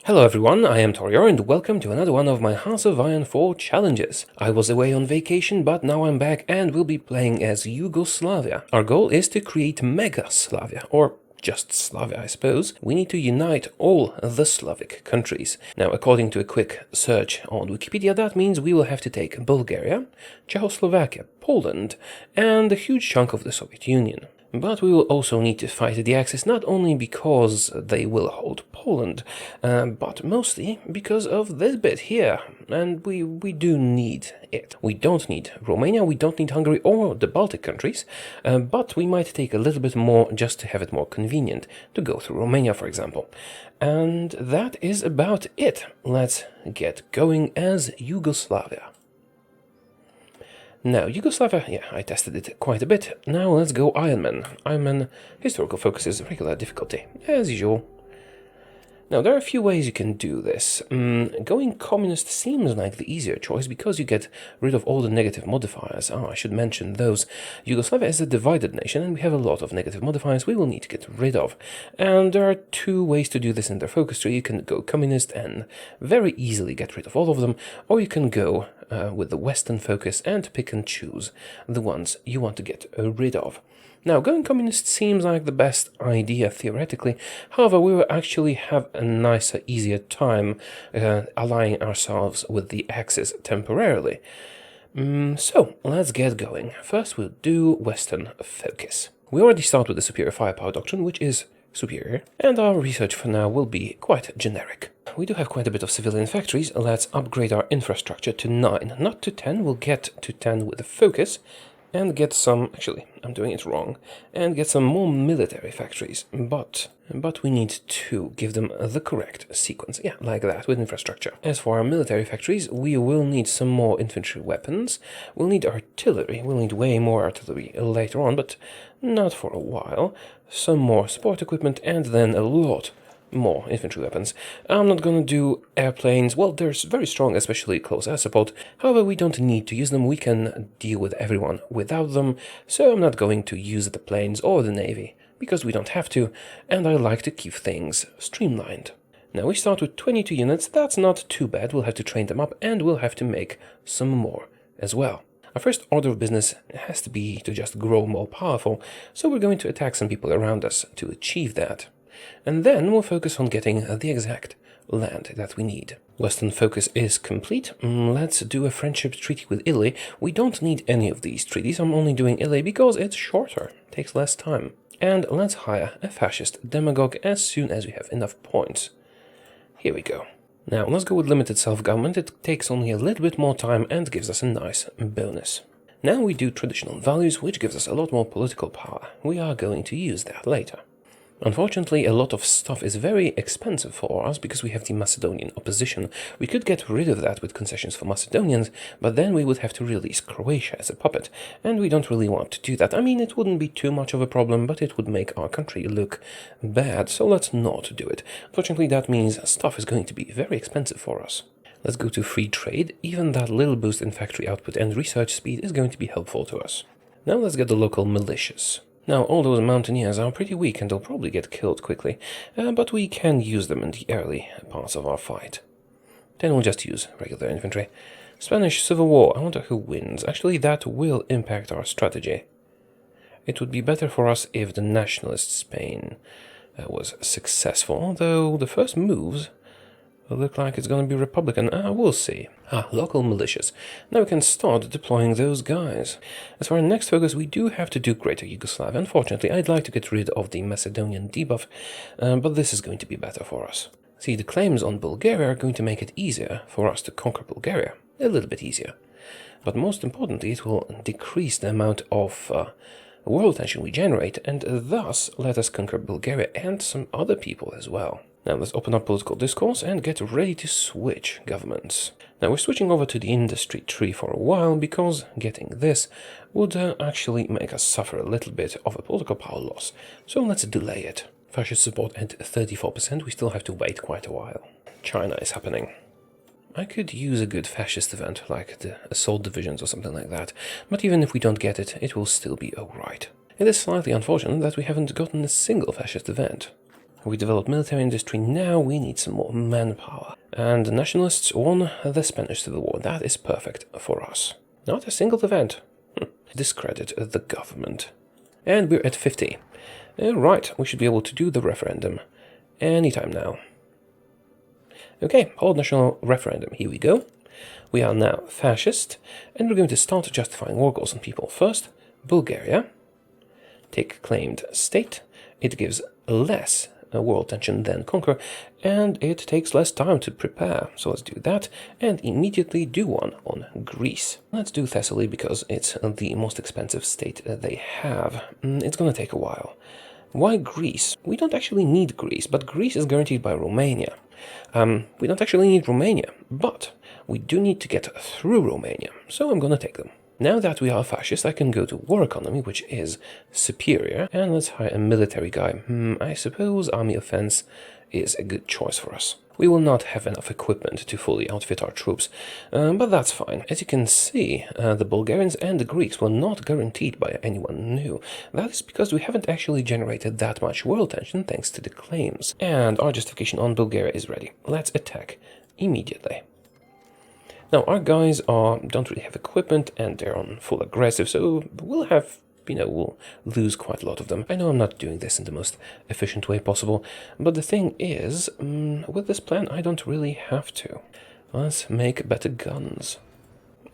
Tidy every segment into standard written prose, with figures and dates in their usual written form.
Hello everyone, I am Taureor and welcome to another one of my House of Iron 4 challenges. I was away on vacation, but now I'm back and will be playing as Yugoslavia. Our goal is to create Mega Slavia, or just Slavia I suppose. We need to unite all the Slavic countries. Now, according to a quick search on Wikipedia, that means we will have to take Bulgaria, Czechoslovakia, Poland, and a huge chunk of the Soviet Union. But we will also need to fight the Axis, not only because they will hold Poland, but mostly because of this bit here, and we do need it. We don't need Romania, we don't need Hungary or the Baltic countries, but we might take a little bit more just to have it more convenient to go through Romania, for example. And that is about it. Let's get going as Yugoslavia. Now, Yugoslavia, yeah, I tested it quite a bit. Now let's go Ironman. Ironman historical focus is regular difficulty, as usual. Now, there are a few ways you can do this. Going communist seems like the easier choice because you get rid of all the negative modifiers. I should mention those. Yugoslavia is a divided nation and we have a lot of negative modifiers we will need to get rid of. And there are two ways to do this in their focus tree. You can go communist and very easily get rid of all of them, or you can go with the Western focus and pick and choose the ones you want to get rid of. Now, going communist seems like the best idea theoretically, however, we will actually have a nicer, easier time aligning ourselves with the Axis temporarily. So, let's get going. First, we'll do Western focus. We already start with the superior firepower doctrine, which is superior, and our research for now will be quite generic. We do have quite a bit of civilian factories. Let's upgrade our infrastructure to 9, not to 10. We'll get to 10 with a focus, and get some, actually, I'm doing it wrong, and get some more military factories, but we need to give them the correct sequence, yeah, like that, with infrastructure. As for our military factories, we will need some more infantry weapons, we'll need artillery, we'll need way more artillery later on, but not for a while, some more support equipment, and then a lot more infantry weapons. I'm not gonna do airplanes. Well, they're very strong, especially close air support. However, we don't need to use them. We can deal with everyone without them, so I'm not going to use the planes or the navy, because we don't have to, and I like to keep things streamlined. Now we start with 22 units. That's not too bad. We'll have to train them up, and we'll have to make some more as well. Our first order of business has to be to just grow more powerful, so we're going to attack some people around us to achieve that. And then we'll focus on getting the exact land that we need. Western focus is complete. Let's do a friendship treaty with Italy. We don't need any of these treaties. I'm only doing Italy because it's shorter, takes less time. And let's hire a fascist demagogue as soon as we have enough points. Here we go. Now let's go with limited self-government. It takes only a little bit more time and gives us a nice bonus. Now we do traditional values, which gives us a lot more political power. We are going to use that later. Unfortunately, a lot of stuff is very expensive for us because we have the Macedonian opposition. We could get rid of that with concessions for Macedonians, but then we would have to release Croatia as a puppet, and we don't really want to do that. I mean, it wouldn't be too much of a problem, but it would make our country look bad, so let's not do it. Unfortunately, that means stuff is going to be very expensive for us. Let's go to free trade. Even that little boost in factory output and research speed is going to be helpful to us. Now let's get the local militias. Now, all those mountaineers are pretty weak and they'll probably get killed quickly, but we can use them in the early parts of our fight. Then we'll just use regular infantry. Spanish Civil War, I wonder who wins. Actually, that will impact our strategy. It would be better for us if the nationalist Spain was successful, although the first moves look like it's going to be Republican. We'll see. Local militias. Now we can start deploying those guys. As for our next focus, we do have to do Greater Yugoslavia. Unfortunately, I'd like to get rid of the Macedonian debuff, but this is going to be better for us. See, the claims on Bulgaria are going to make it easier for us to conquer Bulgaria. A little bit easier. But most importantly, it will decrease the amount of world tension we generate, and thus let us conquer Bulgaria and some other people as well. Now let's open up political discourse and get ready to switch governments. Now we're switching over to the industry tree for a while because getting this would actually make us suffer a little bit of a political power loss. So let's delay it. Fascist support at 34%, we still have to wait quite a while. China is happening. I could use a good fascist event like the assault divisions or something like that, but even if we don't get it, it will still be alright. It is slightly unfortunate that we haven't gotten a single fascist event. We developed military industry, now we need some more manpower. And the nationalists won the Spanish Civil War. That is perfect for us. Not a single event. Discredit the government. And we're at 50. Right, we should be able to do the referendum anytime now. Okay, hold national referendum. Here we go. We are now fascist, and we're going to start justifying war goals on people. First, Bulgaria. Take claimed state. It gives less world tension than conquer, and it takes less time to prepare. So let's do that, and immediately do one on Greece. Let's do Thessaly because it's the most expensive state they have. It's gonna take a while. Why Greece? We don't actually need Greece, but Greece is guaranteed by Romania. We don't actually need Romania, but we do need to get through Romania, so I'm gonna take them. Now that we are fascist, I can go to war economy, which is superior, and let's hire a military guy. I suppose army offense is a good choice for us. We will not have enough equipment to fully outfit our troops, but that's fine. As you can see, the Bulgarians and the Greeks were not guaranteed by anyone new. That is because we haven't actually generated that much world tension thanks to the claims. And our justification on Bulgaria is ready. Let's attack immediately. Now, our guys don't really have equipment, and they're on full aggressive, so we'll have, we'll lose quite a lot of them. I know I'm not doing this in the most efficient way possible, but the thing is, with this plan, I don't really have to. Let's make better guns.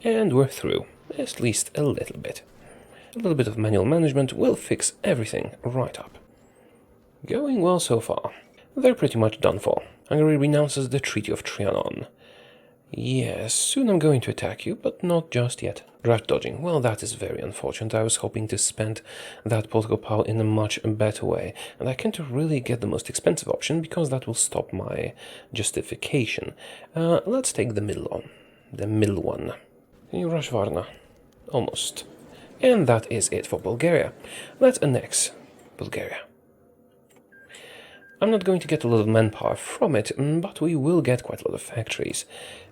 And we're through, at least a little bit. A little bit of manual management will fix everything right up. Going well so far. They're pretty much done for. Hungary renounces the Treaty of Trianon. Yes, soon I'm going to attack you, but not just yet. Draft dodging. Well, that is very unfortunate. I was hoping to spend that political power in a much better way, and I can't really get the most expensive option because that will stop my justification. Let's take the middle one. The middle one. Varna. Almost. And that is it for Bulgaria. Let's annex Bulgaria. I'm not going to get a lot of manpower from it, but we will get quite a lot of factories.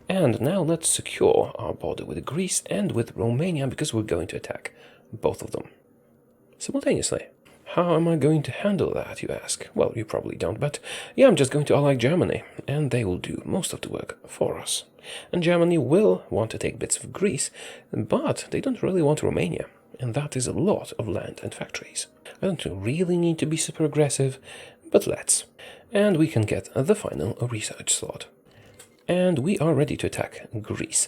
And now let's secure our border with Greece and with Romania because we're going to attack both of them simultaneously. How am I going to handle that, you ask? Well, you probably don't, but yeah, I'm just going to ally Germany, and they will do most of the work for us. And Germany will want to take bits of Greece, but they don't really want Romania, and that is a lot of land and factories. I don't really need to be super aggressive, but let's. And we can get the final research slot. And we are ready to attack Greece.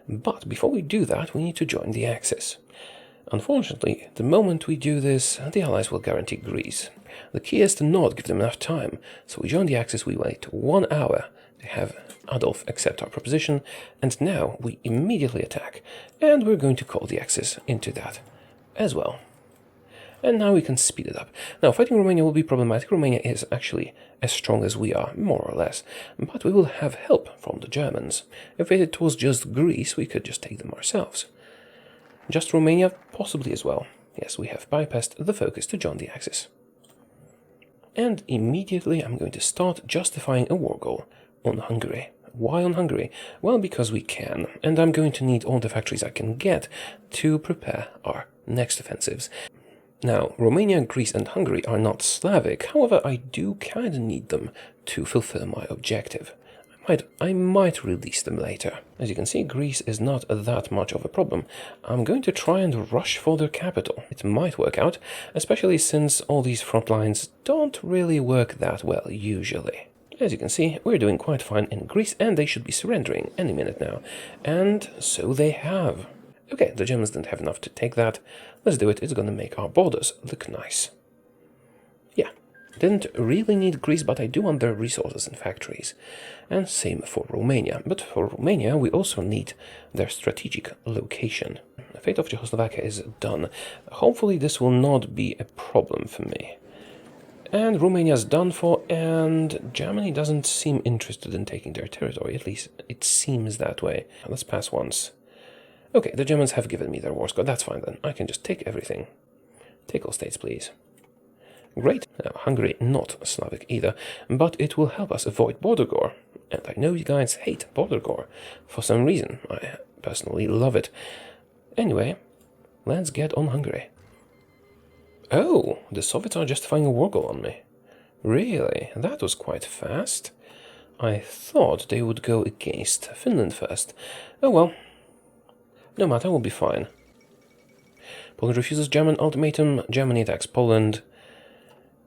But before we do that, we need to join the Axis. Unfortunately, the moment we do this, the Allies will guarantee Greece. The key is to not give them enough time. So we join the Axis, we wait 1 hour to have Adolf accept our proposition, and now we immediately attack. And we're going to call the Axis into that as well. And now we can speed it up. Now, fighting Romania will be problematic. Romania is actually as strong as we are, more or less. But we will have help from the Germans. If it was just Greece, we could just take them ourselves. Just Romania, possibly as well. Yes, we have bypassed the focus to join the Axis. And immediately I'm going to start justifying a war goal on Hungary. Why on Hungary? Well, because we can. And I'm going to need all the factories I can get to prepare our next offensives. Now, Romania, Greece and Hungary are not Slavic, however I do kinda need them to fulfill my objective. I might release them later. As you can see, Greece is not that much of a problem. I'm going to try and rush for their capital. It might work out, especially since all these front lines don't really work that well usually. As you can see, we're doing quite fine in Greece and they should be surrendering any minute now. And so they have. Okay, the Germans didn't have enough to take that. Let's do it. It's gonna make our borders look nice. Yeah, didn't really need Greece, but I do want their resources and factories. And same for Romania. But for Romania, we also need their strategic location. The fate of Czechoslovakia is done. Hopefully this will not be a problem for me. And Romania's done for, and Germany doesn't seem interested in taking their territory. At least it seems that way. Let's pass once. Okay, the Germans have given me their war score. That's fine then. I can just take everything. Take all states, please. Great. Now, Hungary, not Slavic either, but it will help us avoid border gore. And I know you guys hate border gore for some reason. I personally love it. Anyway, let's get on Hungary. Oh, the Soviets are justifying a war goal on me. Really? That was quite fast. I thought they would go against Finland first. Oh well. No matter, we'll be fine. Poland refuses German ultimatum, Germany attacks Poland,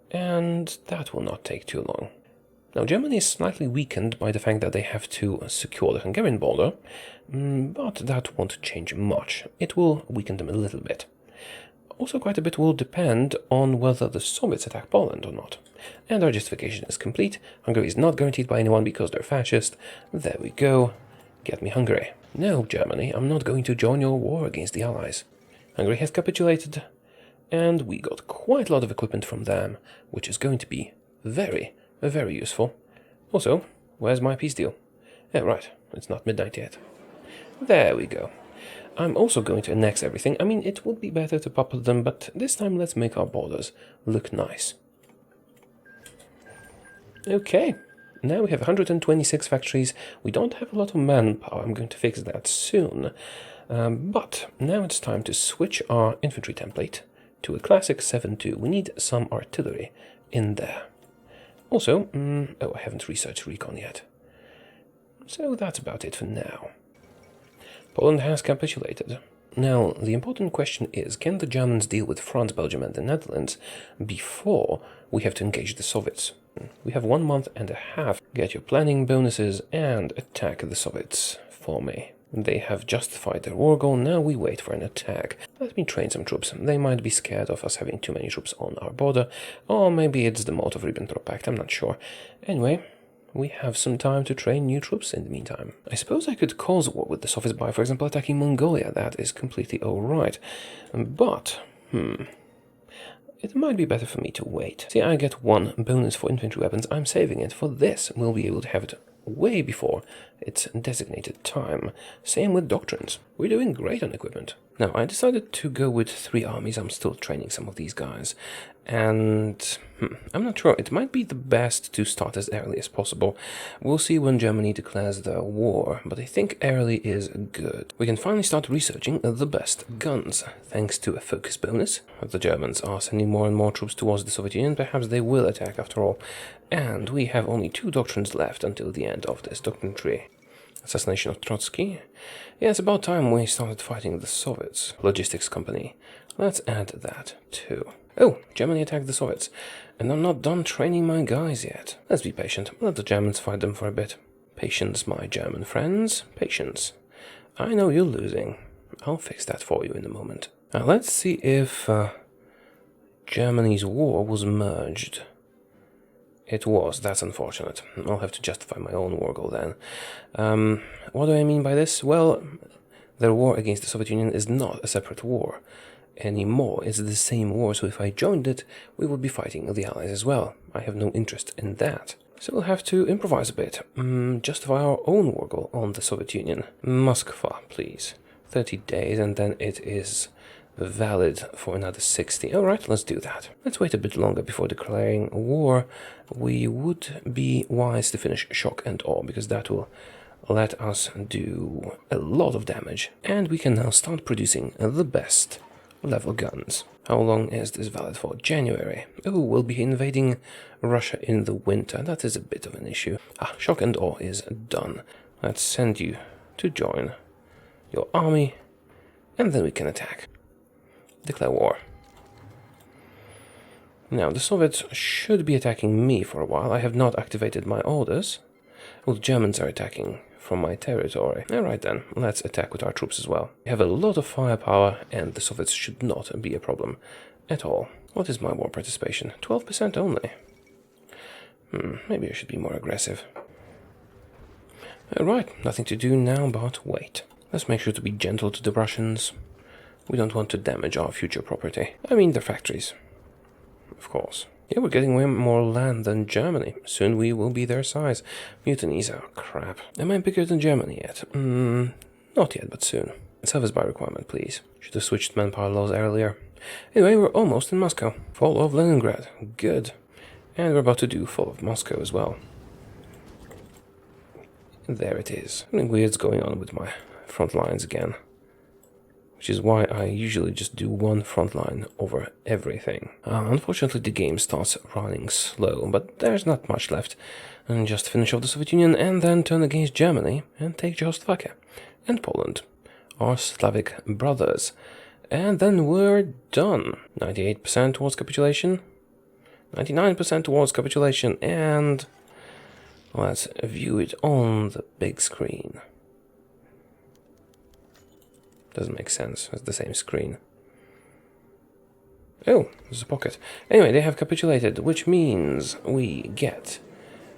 and that will not take too long. Now, Germany is slightly weakened by the fact that they have to secure the Hungarian border, but that won't change much. It will weaken them a little bit. Also, quite a bit will depend on whether the Soviets attack Poland or not. And our justification is complete. Hungary is not guaranteed by anyone because they're fascist. There we go. Get me Hungary. No, Germany, I'm not going to join your war against the Allies. Hungary has capitulated, and we got quite a lot of equipment from them, which is going to be very useful. Also, where's my peace deal? Yeah, right, it's not midnight yet. There we go. I'm also going to annex everything. I mean, it would be better to puppet them, but this time let's make our borders look nice. Okay, now we have 126 factories. We don't have a lot of manpower. I'm going to fix that soon. But now it's time to switch our infantry template to a classic 7-2. We need some artillery in there. Also, I haven't researched recon yet. So that's about it for now. Poland has capitulated. Now, the important question is, can the Germans deal with France, Belgium and the Netherlands before we have to engage the Soviets? We have 1 month and a half. Get your planning bonuses and attack the Soviets for me. They have justified their war goal, now we wait for an attack. Let me train some troops. They might be scared of us having too many troops on our border, or maybe it's the Molotov-Ribbentrop Pact, I'm not sure. Anyway, we have some time to train new troops in the meantime. I suppose I could cause a war with the Soviets by, for example, attacking Mongolia. That is completely alright. But, it might be better for me to wait. See, I get 1 bonus for infantry weapons. I'm saving it for this. We'll be able to have it way before its designated time. Same with doctrines. We're doing great on equipment. Now, I decided to go with 3 armies. I'm still training some of these guys. And I'm not sure. It might be the best to start as early as possible. We'll see when Germany declares their war, but I think early is good. We can finally start researching the best guns, thanks to a focus bonus. The Germans are sending more and more troops towards the Soviet Union. Perhaps they will attack after all. And we have only 2 doctrines left until the end of this doctrine tree. Assassination of Trotsky. Yeah, it's about time we started fighting the Soviets. Logistics company. Let's add that too. Oh, Germany attacked the Soviets. And I'm not done training my guys yet. Let's be patient. Let the Germans fight them for a bit. Patience, my German friends. Patience. I know you're losing. I'll fix that for you in a moment. Now let's see if Germany's war was merged. It was. That's unfortunate. I'll have to justify my own war goal then. What do I mean by this? Well, their war against the Soviet Union is not a separate war anymore. It's the same war, so if I joined it, we would be fighting the Allies as well. I have no interest in that. So we'll have to improvise a bit. Justify our own war goal on the Soviet Union. Moskva, please. 30 days, and then it is valid for another 60. Alright, let's do that. Let's wait a bit longer before declaring war. We would be wise to finish shock and awe, because that will let us do a lot of damage. And we can now start producing the best level guns. How long is this valid for? January. Oh, we'll be invading Russia in the winter. That is a bit of an issue. Shock and awe is done. Let's send you to join your army, and then we can attack. Declare war. Now, the Soviets should be attacking me for a while. I have not activated my orders. Well, the Germans are attacking from my territory. Alright then, let's attack with our troops as well. We have a lot of firepower, and the Soviets should not be a problem at all. What is my war participation? 12% only. Maybe I should be more aggressive. Alright, nothing to do now but wait. Let's make sure to be gentle to the Russians. We don't want to damage our future property. I mean, their factories. Of course. Yeah, we're getting way more land than Germany. Soon we will be their size. Mutinies are crap. Am I bigger than Germany yet? Not yet, but soon. Service by requirement, please. Should have switched manpower laws earlier. Anyway, we're almost in Moscow. Fall of Leningrad. Good. And we're about to do fall of Moscow as well. And there it is. Something weird's going on with my front lines again. which is why I usually just do one front line over everything. Unfortunately, the game starts running slow, but there's not much left. And just finish off the Soviet Union and then turn against Germany and take Czechoslovakia and Poland, our Slavic brothers. And then we're done. 98% towards capitulation, 99% towards capitulation, and let's view it on the big screen. Doesn't make sense, it's the same screen. Oh, there's a pocket. Anyway, they have capitulated, which means we get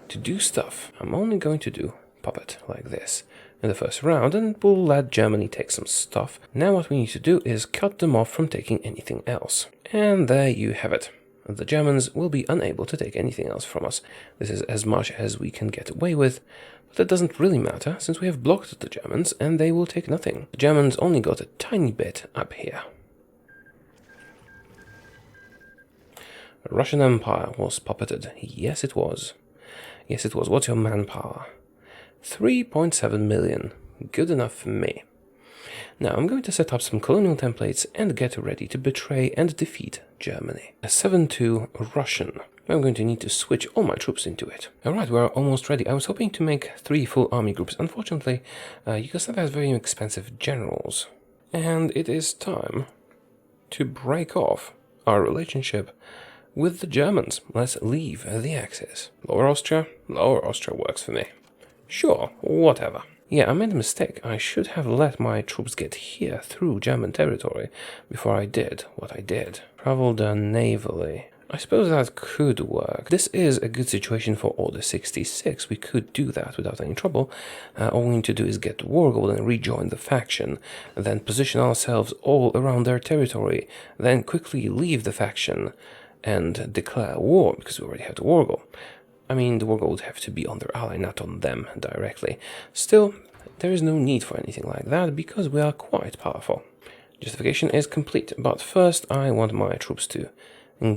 to do stuff. I'm only going to do puppet like this in the first round, and we'll let Germany take some stuff. Now what we need to do is cut them off from taking anything else. And there you have it. The Germans will be unable to take anything else from us. This is as much as we can get away with, but that doesn't really matter, since we have blocked the Germans, and they will take nothing. The Germans only got a tiny bit up here. The Russian Empire was puppeted. Yes, it was. Yes, it was. What's your manpower? 3.7 million. Good enough for me. Now I'm going to set up some colonial templates and get ready to betray and defeat Germany. A 7-2 Russian. I'm going to need to switch all my troops into it. Alright, we're almost ready. I was hoping to make 3 full army groups. Unfortunately, Yugoslavia has very expensive generals. And it is time to break off our relationship with the Germans. Let's leave the Axis. Lower Austria? Lower Austria works for me. Sure, whatever. Yeah, I made a mistake. I should have let my troops get here through German territory before I did what I did. Traveled navally. I suppose that could work. This is a good situation for Order 66. We could do that without any trouble. All we need to do is get war gold and rejoin the faction, then position ourselves all around their territory, then quickly leave the faction and declare war, because we already have the war gold. I mean, the war gold would have to be on their ally, not on them directly. Still, there is no need for anything like that, because we are quite powerful. Justification is complete, but first I want my troops to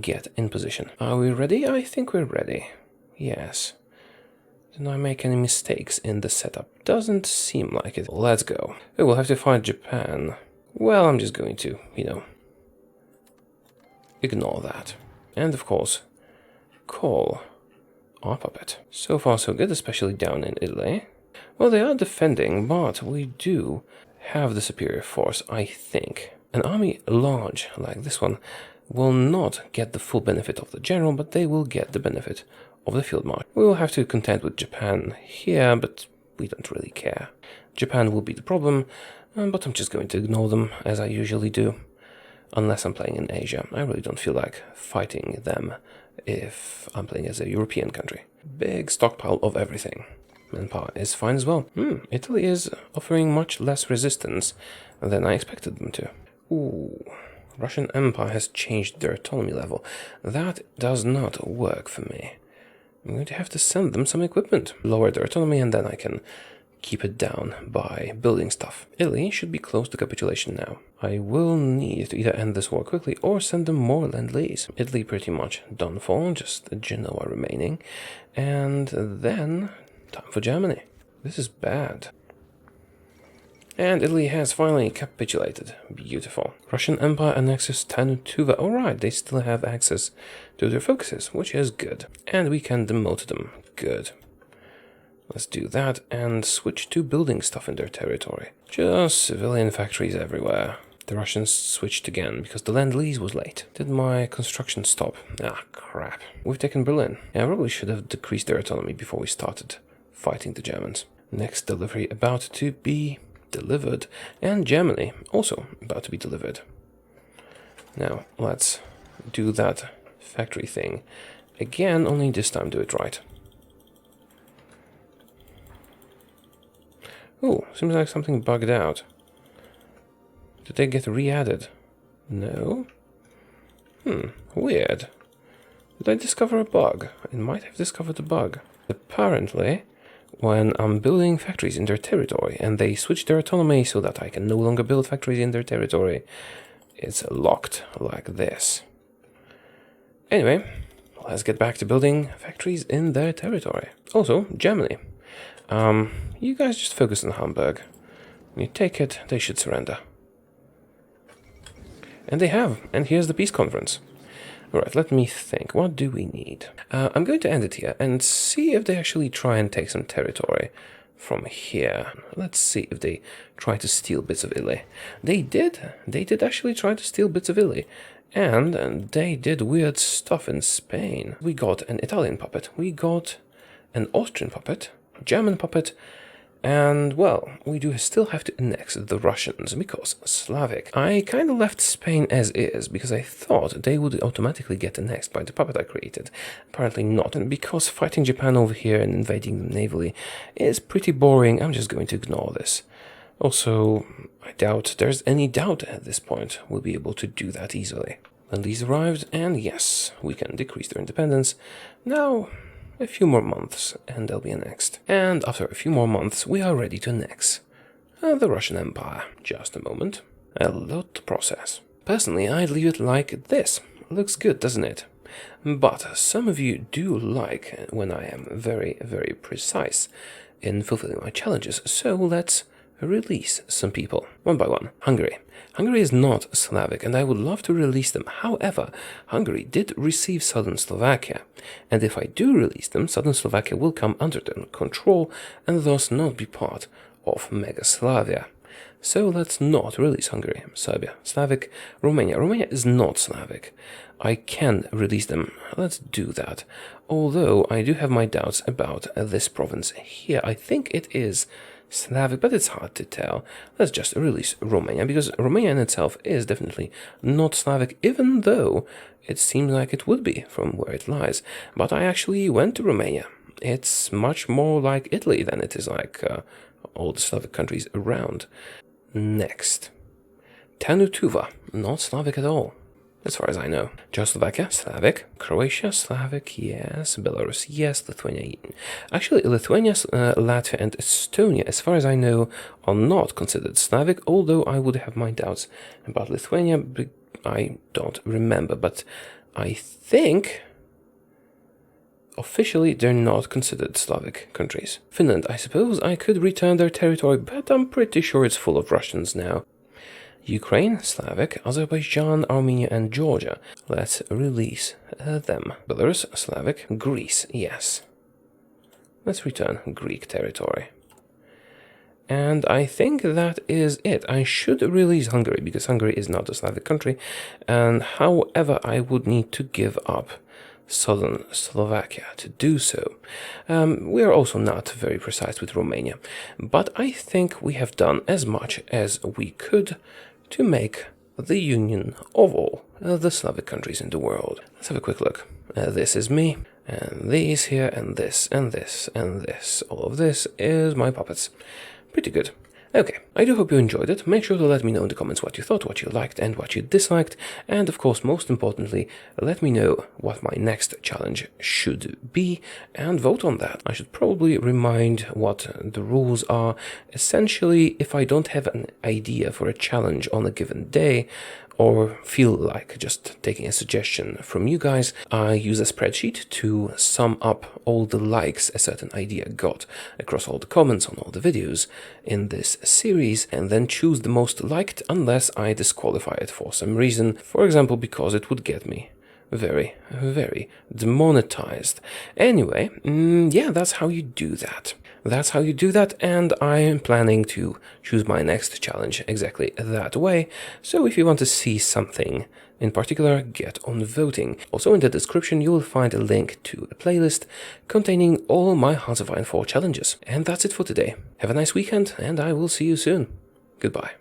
get in position. Are we ready? I think we're ready. Yes. Didn't I make any mistakes in the setup? Doesn't seem like it. Let's go. Oh, we'll have to fight Japan. Well, I'm just going to, ignore that. And of course, call our puppet. So far so good, especially down in Italy. Well, they are defending, but we do have the superior force, I think. An army large like this one will not get the full benefit of the general, but they will get the benefit of the field marshal. We will have to contend with Japan here, but we don't really care. Japan will be the problem, but I'm just going to ignore them, as I usually do. Unless I'm playing in Asia. I really don't feel like fighting them if I'm playing as a European country. Big stockpile of everything. Manpower is fine as well. Italy is offering much less resistance than I expected them to. Ooh, Russian Empire has changed their autonomy level. That does not work for me. I'm going to have to send them some equipment. Lower their autonomy and then I can keep it down by building stuff. Italy should be close to capitulation now. I will need to either end this war quickly or send them more Lend-Lease. Italy pretty much done for, just Genoa remaining. And then, time for Germany. This is bad. And Italy has finally capitulated. Beautiful. Russian Empire annexes Taureor. Alright, they still have access to their focuses, which is good. And we can demote them. Good. Let's do that and switch to building stuff in their territory. Just civilian factories everywhere. The Russians switched again because the Lend-Lease was late. Did my construction stop? Ah, crap. We've taken Berlin. Yeah, I probably should have decreased their autonomy before we started fighting the Germans. Next delivery about to be delivered. And Germany also about to be delivered. Now, let's do that factory thing again, only this time do it right. Oh, seems like something bugged out. Did they get re-added? No? Weird. Did I discover a bug? I might have discovered a bug. Apparently, when I'm building factories in their territory and they switch their autonomy so that I can no longer build factories in their territory, it's locked like this. Anyway, let's get back to building factories in their territory. Also, Germany. You guys just focus on Hamburg. When you take it, they should surrender. And they have. And here's the peace conference. Alright, let me think. What do we need? I'm going to end it here and see if they actually try and take some territory from here. Let's see if they try to steal bits of Italy. They did. They did actually try to steal bits of Italy. And they did weird stuff in Spain. We got an Italian puppet. We got an Austrian puppet, a German puppet, and, well, we do still have to annex the Russians, because Slavic. I kind of left Spain as is, because I thought they would automatically get annexed by the puppet I created. Apparently not, and because fighting Japan over here and invading them navally is pretty boring, I'm just going to ignore this. Also, I doubt there's any doubt at this point we'll be able to do that easily. Then these arrived, and yes, we can decrease their independence. Now, a few more months, and they'll be annexed. And after a few more months, we are ready to annex the Russian Empire. Just a moment. A lot to process. Personally, I'd leave it like this. Looks good, doesn't it? But some of you do like when I am very, very precise in fulfilling my challenges, so let's release some people, one by one. Hungary. Hungary is not Slavic, and I would love to release them. However, Hungary did receive southern Slovakia, and if I do release them, southern Slovakia will come under their control and thus not be part of Megaslavia. So let's not release Hungary, Serbia, Slavic, Romania. Romania is not Slavic. I can release them. Let's do that. Although I do have my doubts about this province here. I think it is Slavic, but it's hard to tell. Let's just release Romania, because Romania in itself is definitely not Slavic, even though it seems like it would be from where it lies. But I actually went to Romania. It's much more like Italy than it is like all the Slavic countries around. Next. Tanutuva, not Slavic at all, as far as I know. Czechoslovakia, Slavic. Croatia, Slavic, yes. Belarus, yes. Lithuania. Actually, Lithuania, Latvia, and Estonia, as far as I know, are not considered Slavic, although I would have my doubts about Lithuania. I don't remember, but I think officially they're not considered Slavic countries. Finland, I suppose I could return their territory, but I'm pretty sure it's full of Russians now. Ukraine, Slavic, Azerbaijan, Armenia, and Georgia. Let's release them. Belarus, Slavic, Greece, yes. Let's return Greek territory. And I think that is it. I should release Hungary, because Hungary is not a Slavic country, and however, I would need to give up southern Slovakia to do so. We are also not very precise with Romania, but I think we have done as much as we could to make the union of all the Slavic countries in the world. Let's have a quick look. This is me, and these here, and this, and this, and this. All of this is my puppets. Pretty good. Okay, I do hope you enjoyed it. Make sure to let me know in the comments what you thought, what you liked, and what you disliked. And of course, most importantly, let me know what my next challenge should be, and vote on that. I should probably remind what the rules are. Essentially, if I don't have an idea for a challenge on a given day, or feel like just taking a suggestion from you guys, I use a spreadsheet to sum up all the likes a certain idea got across all the comments on all the videos in this series, and then choose the most liked unless I disqualify it for some reason, for example because it would get me very, very demonetized. Anyway, yeah, that's how you do that. That's how you do that, and I am planning to choose my next challenge exactly that way. So if you want to see something in particular, get on voting. Also in the description you will find a link to a playlist containing all my Hearts of Iron IV challenges. And that's it for today. Have a nice weekend, and I will see you soon. Goodbye.